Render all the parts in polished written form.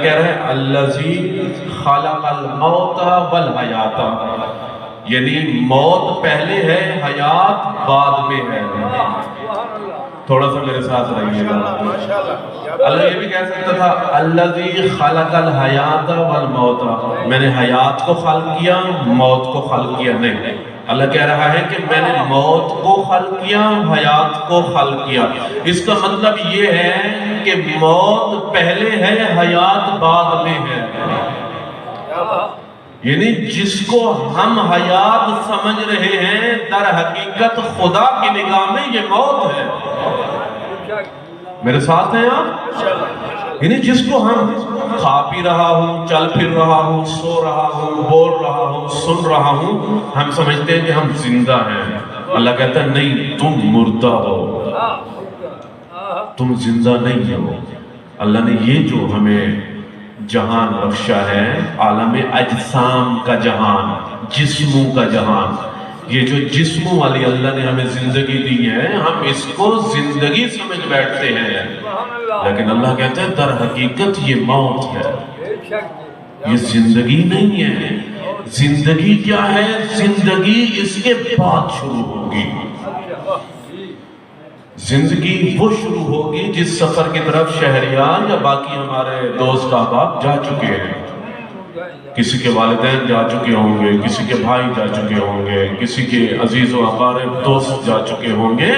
کہہ رہے ہیں الذی خلق الموت والحیات، یعنی موت پہلے ہے، حیات بعد میں ہے۔ تھوڑا سا میرے ساتھ رہیے گا۔ اللہ یہ بھی کہہ سکتا تھا الذی خلق الحیات والموت، میں نے حیات کو خلق کیا، موت کو خلق کیا۔ نہیں، اللہ کہہ رہا ہے کہ میں نے موت کو خلق کیا، حیات کو خلق کیا۔ اس کا مطلب یہ ہے کہ موت پہلے ہے، حیات بعد میں ہے۔ یعنی جس کو ہم حیات سمجھ رہے ہیں، در حقیقت خدا کی نگاہ میں یہ موت ہے۔ میرے ساتھ ہیں آپ؟ یعنی جس کو ہم کھا پی رہا ہوں، چل پھر رہا ہوں، سو رہا ہوں، بول رہا ہوں، سن رہا ہوں، ہم سمجھتے ہیں کہ ہم زندہ ہیں۔ اللہ کہتا ہے نہیں، تم مردہ ہو، تم زندہ نہیں ہو۔ اللہ نے یہ جو ہمیں جہان بخشا ہے، عالم اجسام کا جہان، جسموں کا جہان، یہ جو جسموں والی اللہ نے ہمیں زندگی دی ہے، ہم اس کو زندگی سمجھ بیٹھتے ہیں، لیکن اللہ کہتا ہے در حقیقت یہ موت ہے، یہ زندگی نہیں ہے۔ زندگی کیا ہے؟ زندگی اس کے بعد شروع ہوگی۔ زندگی وہ شروع ہوگی جس سفر کی طرف شہریار یا باقی ہمارے دوست احباب جا چکے ہیں۔ کسی کے والدین جا چکے ہوں گے، کسی کے بھائی جا چکے ہوں گے، کسی کے عزیز و اقارب دوست جا چکے ہوں گے۔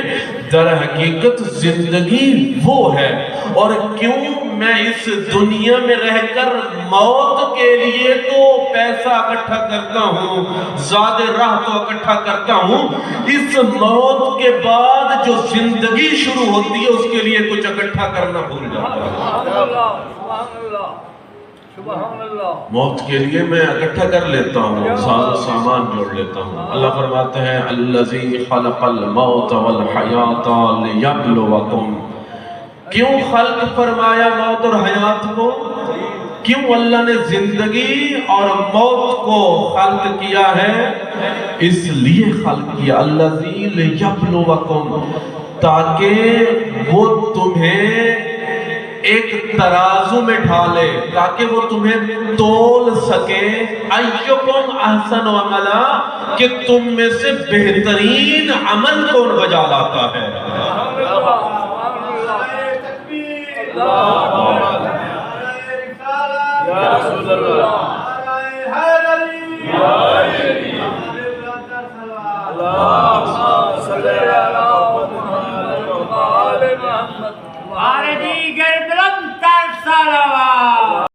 در حقیقت زندگی وہ ہے۔ اور کیوں میں اس دنیا میں رہ کر موت کے لیے تو پیسہ اکٹھا کرتا ہوں، زاد راہ تو اکٹھا کرتا ہوں، اس موت کے بعد جو زندگی شروع ہوتی ہے اس کے لیے کچھ اکٹھا کرنا بھول جاتا ہوں۔ موت کے لیے میں اکٹھا کر لیتا ہوں، ساز و سامان جوڑ لیتا ہوں۔ اللہ فرماتے ہیں الذی خلق الموت والحیات لیبلوکم۔ کیوں خلق فرمایا موت اور حیات کو؟ کیوں اللہ نے زندگی اور موت کو خلق کیا ہے؟ اس لیے خلق کیا الذی لیبلوکم، تاکہ وہ تمہیں ایک ترازو میں ڈھالے، تاکہ وہ تمہیں تول سکے، ایکم احسن عملا، کہ تم میں سے بہترین عمل کون بجا لاتا ہے۔ دیگر